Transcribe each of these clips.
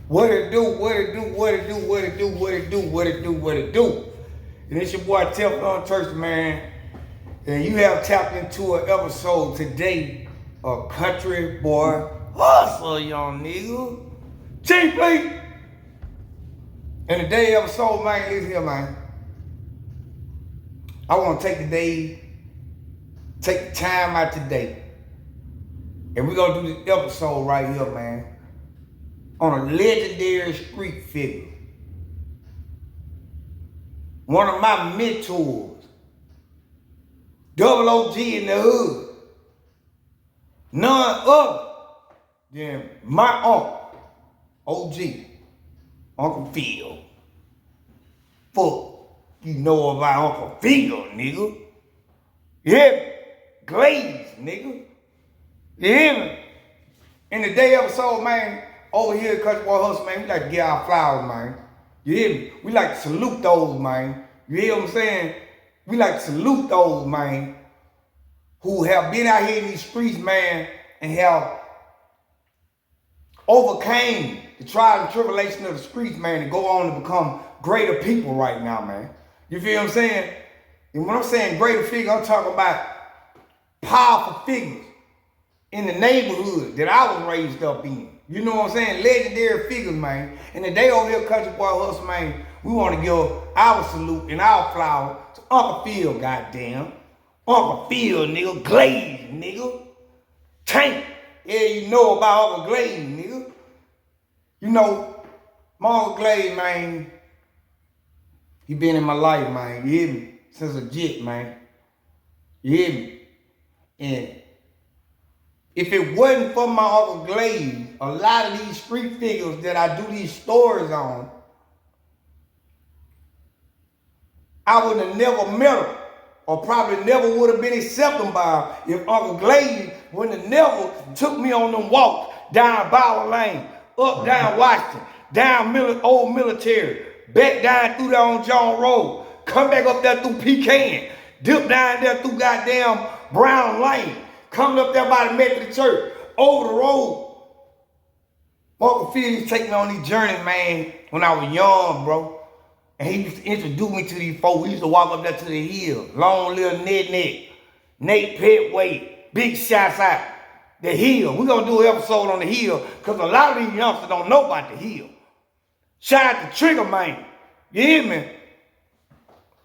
What it do, what it do, what it do, what it do, what it do, what it do, what it do. And it's your boy Teflon Church, man. And you have tapped into an episode today of Country Boy Hustle, young nigga. Chief, please. And today episode, man, listen here, man. I want to take the time out today. And we're going to do this episode right here, man, on a legendary street figure. One of my mentors, double OG in the hood. None other than my uncle, OG, Uncle Phil. Fuck, you know about Uncle Phil, nigga. Yeah, Glaze, nigga. You hear me? In the day episode, man, over here at Country Boy Hustle, man, we like to get our flowers, man. You hear me? We like to salute those, man. You hear what I'm saying? We like to salute those, man, who have been out here in these streets, man, and have overcame the trials and tribulation of the streets, man, and go on to become greater people right now, man. You feel what I'm saying? And when I'm saying greater figure, I'm talking about powerful figures in the neighborhood that I was raised up in. You know what I'm saying? Legendary figures, man. And today over here, Country Boy Hustle, man, we want to give our salute and our flower to Uncle Phil, goddamn. Uncle Phil, nigga. Glaze, nigga. Tank. Yeah, you know about Uncle Glaze, nigga. You know, my Uncle Glaze, man, he been in my life, man. You hear me? Since a jit, man. You hear me? And if it wasn't for my Uncle Glaze, a lot of these street figures that I do these stories on, I would have never met him, or probably never would have been accepted by him if Uncle Glaze wouldn't have never took me on them walks down Bower Lane, up down Washington, down Old Military, back down through there on John Road, come back up there through Pecan, dip down there through goddamn Brown Lane, coming up there by the Methodist Church, over the road. Uncle Phil used to take me on these journeys, man, when I was young, bro. And he used to introduce me to these folks. We used to walk up there to the hill. Long little Ned, Nate Petway, big shots out. The hill. We're going to do an episode on the hill because a lot of these youngsters don't know about the hill. Shout out to Trigger, man. You hear me?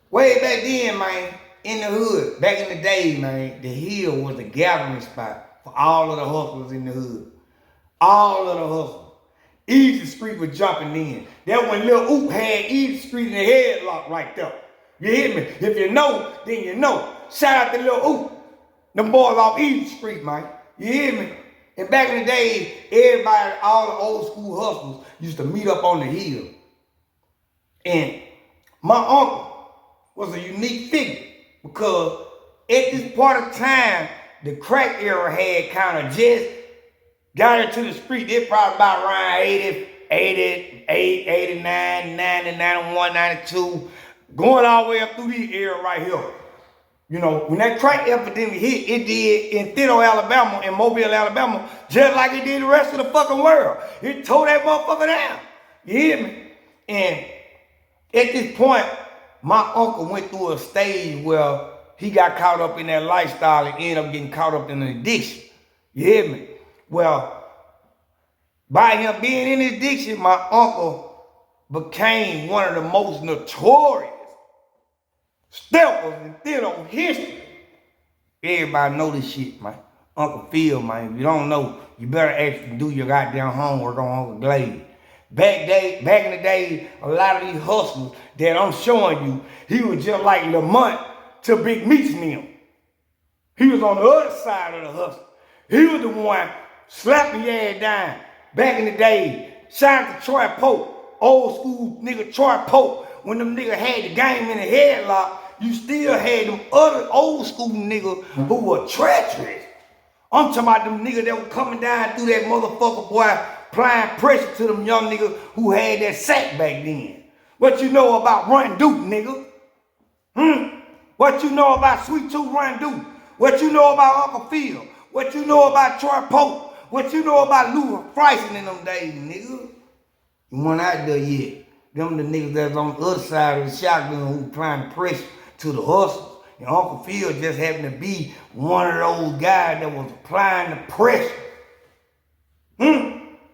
Way back then, man, in the hood, back in the day, man, the hill was the gathering spot for all of the hustlers in the hood. All of the hustlers. Easy Street was jumping in. That when Lil Oop had Easy Street in the headlock right there. You hear me? If you know, then you know. Shout out to Lil Oop. Them boys off Easy Street, man. You hear me? And back in the day, everybody, all the old school hustlers used to meet up on the hill. And my uncle was a unique figure because at this part of time, the crack era had kind of just got into the street. They probably about around 88, 89, 90, 91, 92, going all the way up through this era right here. You know, when that crack epidemic hit, it did in Theodore, Alabama, and Mobile, Alabama, just like it did the rest of the fucking world. It tore that motherfucker down. You hear me? And at this point, my uncle went through a stage where he got caught up in that lifestyle and ended up getting caught up in an addiction. You hear me? Well, by him being in addiction, my uncle became one of the most notorious steppers in theater history. Everybody know this shit, man. Uncle Phil, man. If you don't know, you better actually do your goddamn homework on Uncle Glaze. Back in the day, a lot of these hustlers that I'm showing you, he was just like Lamont to Big Meats and them. He was on the other side of the hustle. He was the one slapping your ass down. Back in the day, shout out to Troy Pope, old school nigga Troy Pope. When them niggas had the game in the headlock, you still had them other old school niggas who were treacherous. I'm talking about them niggas that were coming down through that motherfucker, boy, applying pressure to them young niggas who had that sack back then. What you know about Run Duke, nigga? What you know about Sweet Tooth Run Duke? What you know about Uncle Phil? What you know about Troy Pope? What you know about Lou Bryson in them days, nigga? You weren't out there yet. Them the niggas that's on the other side of the shotgun who applying pressure to the hustlers. And Uncle Phil just happened to be one of those guys that was applying the pressure.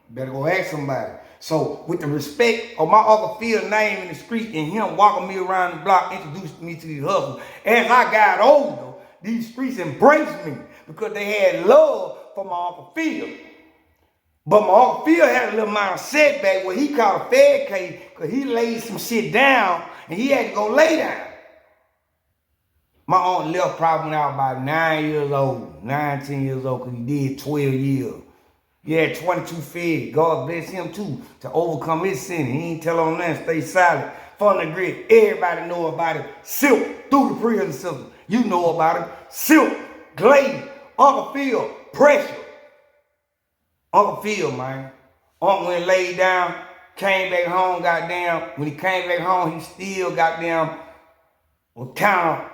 Better go ask somebody. So with the respect of my Uncle Phil's name in the street and him walking me around the block, introduced me to these hustlers, as I got older, these streets embraced me because they had love for my Uncle Phil. But my Uncle Phil had a little minor setback where he caught a Fed case because he laid some shit down and he had to go lay down. My aunt left probably when I was about 9 years old, 9, 10 years old, because he did 12 years. He had 22 feds. God bless him too, to overcome his sin. He ain't tell on that, stay silent. From the grid, everybody know about it. Silk, through the prison system. You know about it. Silk, Glaze, Uncle Phil, pressure. Uncle Phil, man. Uncle went laid down, came back home, goddamn. When he came back home, he still goddamn was kind of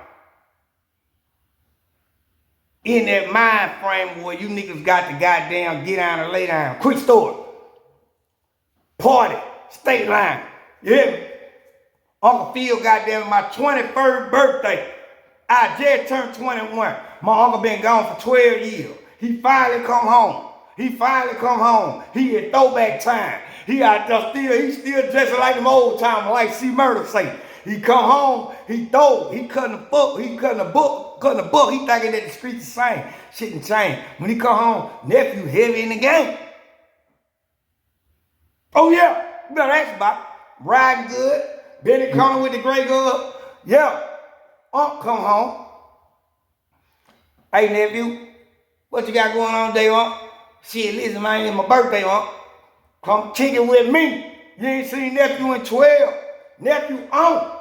in that mind frame where you niggas got to goddamn get down and lay down. Quick story. Party, state line. You hear me? Uncle Phil goddamn my 21st birthday. I just turned 21. My uncle been gone for 12 years. He finally come home. He in throwback time. He out there he still dressing like them old timers, like C Murder say. He come home, he cutting a book, he cutting a book, he thinking that the streets the same. Shit and change. When he come home, nephew heavy in the game. Oh yeah, you better ask about it. Riding good, Benny Corner with the gray girl. Yeah, Unc come home. Hey nephew, what you got going on today, Unc? Shit, listen, man, it's my birthday, Unc. Come kick it with me. You ain't seen nephew in 12. Nephew on.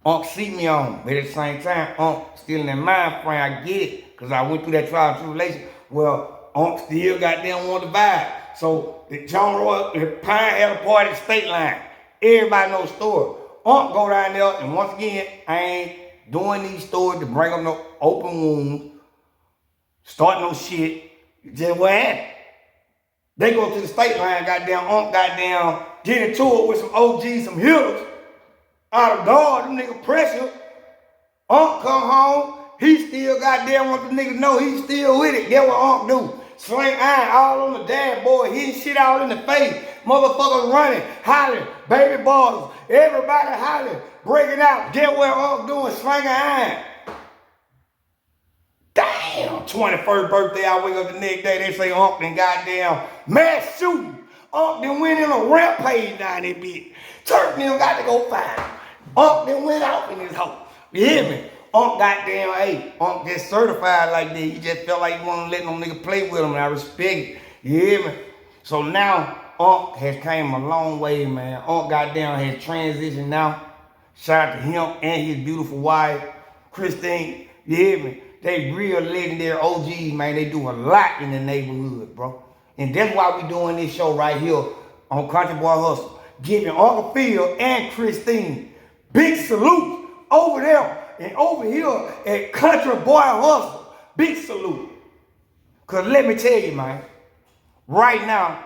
Unc see me on. But at the same time, Unc still in that mind frame. I get it. Because I went through that trial and tribulation. Well, Unc still goddamn want the vibe. So the John Roy, the Pine had a party at the state line. Everybody knows the story. Unc go down there, and once again, I ain't doing these stories to bring up no open wounds, start no shit. Just what happened. They go to the state line, goddamn, Unc goddamn, get into it with some OGs, some hitters. Out of guard, them nigga pressure. Unc come home, he still goddamn want the niggas know he still with it. Get what Unc do? Sling iron all on the dashboard, hitting shit all in the face. Motherfuckers running, hollering, baby bottles, everybody hollering, breaking out. Get what Unc doing? Slinging iron. Damn, 21st birthday, I wake up the next day, they say Unc done goddamn mass shooting. Unc done went in a rampage down that bitch. Turk them got to go find him. Unc done went out in his hole. You hear me? Unc goddamn, hey, Unc just certified like that. He just felt like he wanted to let no nigga play with him, and I respect it. You hear me? So now, Unc has came a long way, man. Unc goddamn has transitioned now. Shout out to him and his beautiful wife, Christine. You hear me? They real legendary OGs, man. They do a lot in the neighborhood, bro. And that's why we doing this show right here on Country Boy Hustle. Giving Uncle Phil and Christine big salute over there and over here at Country Boy Hustle. Big salute. Because let me tell you, man, right now,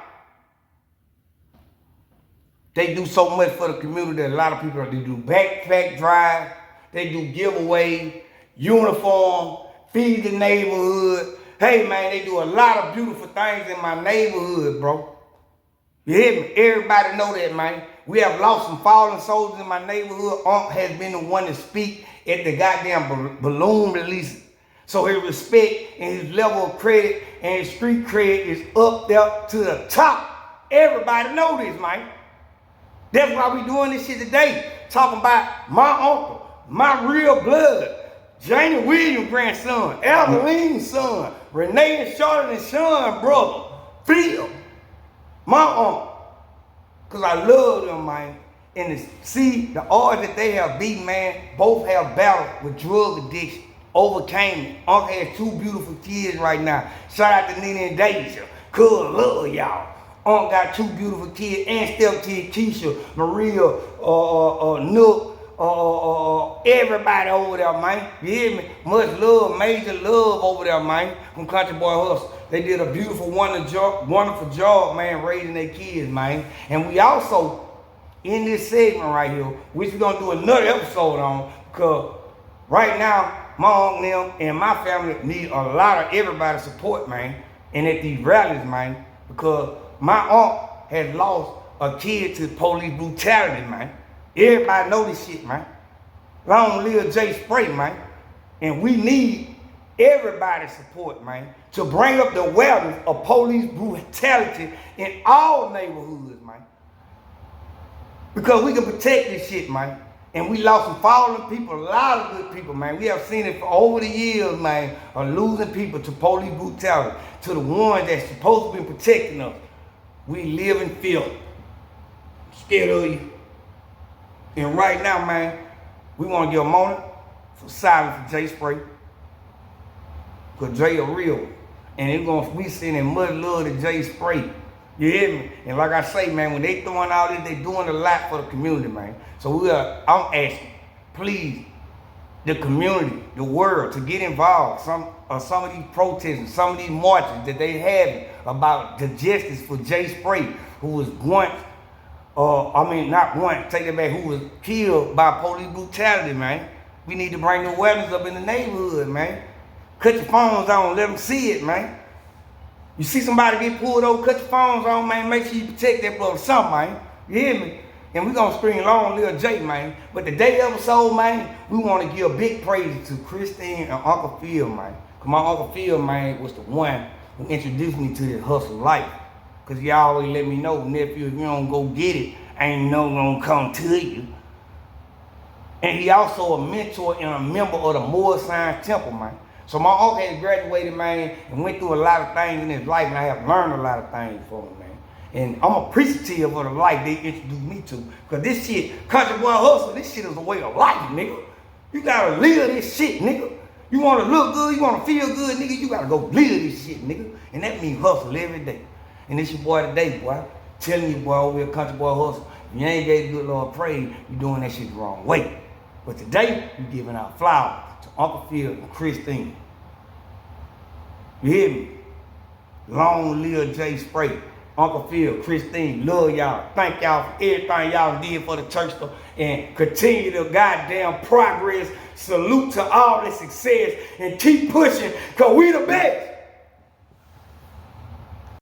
they do so much for the community that a lot of people, they do backpack drive, they do giveaway, uniform, feed the neighborhood. Hey, man, they do a lot of beautiful things in my neighborhood, bro. You hear me? Everybody know that, man. We have lost some fallen soldiers in my neighborhood. Unc has been the one to speak at the goddamn balloon release. So his respect and his level of credit and his street credit is up there to the top. Everybody know this, man. That's why we doing this shit today. Talking about my uncle, my real blood. Janie Williams' grandson, Evelyn's son, Renee and Charlotte and Sean brother, Phil, my uncle. Because I love them, man. And to see the odds that they have beaten, man, both have battled with drug addiction, overcame it. Uncle has 2 beautiful kids right now. Shout out to Nina and Deja. Cool, love y'all. Uncle got 2 beautiful kids and step kid, Keisha, Maria, Nook, everybody over there, man. You hear me? Much love, major love over there, man, from Country Boy Hustle. They did a beautiful, wonderful job, man, raising their kids, man. And we also, in this segment right here, which we're going to do another episode on, because right now, my uncle them and my family need a lot of everybody's support, man, and at these rallies, man, because my aunt has lost a kid to police brutality, man. Everybody know this shit, man. Long live Jay Spray, man. And we need everybody's support, man, to bring up the awareness of police brutality in all neighborhoods, man. Because we can protect this shit, man. And we lost some fallen people, a lot of good people, man. We have seen it for over the years, man, of losing people to police brutality, to the ones that's supposed to be protecting us. We live in fear. I'm scared of you. And right now, man, we want to give a moment for silence for Jay Spray. Because Jay a real one. And we sending much love to Jay Spray. You hear me? And like I say, man, when they throwing all this, they doing a lot for the community, man. So I'm asking, please, the community, the world, to get involved. Some of these protests and some of these marches that they having about the justice for Jay Spray, who was once, not once, take it back, who was killed by police brutality, man. We need to bring the awareness up in the neighborhood, man. Cut your phones on, let them see it, man. You see somebody get pulled over, cut your phones on, man, make sure you protect that brother, something, man. You hear me? And we're going to scream long live Jay, man. But today episode, man, we want to give big praise to Christine and Uncle Phil, man. Because my Uncle Phil, man, was the one who introduced me to this hustle life. Because he always let me know, nephew, if you don't go get it, ain't no one gonna come to you. And he also a mentor and a member of the Moore Science Temple, man. So my uncle had graduated, man, and went through a lot of things in his life, and I have learned a lot of things from him, man. And I'm appreciative of the life they introduced me to. Because this shit, Country Boy Hustle, this shit is a way of life, nigga. You gotta live this shit, nigga. You wanna look good, you wanna feel good, nigga, you gotta go live this shit, nigga. And that means hustle every day. And this your boy today, boy. Telling you, boy, over here, Country Boy Hustle. If you ain't gave the good Lord praise, you doing that shit the wrong way. But today, you giving out flowers to Uncle Phil and Christine. You hear me? Long live Jay Spray, Uncle Phil, Christine, love y'all. Thank y'all for everything y'all did for the church and continue the goddamn progress. Salute to all the success and keep pushing, because we the best.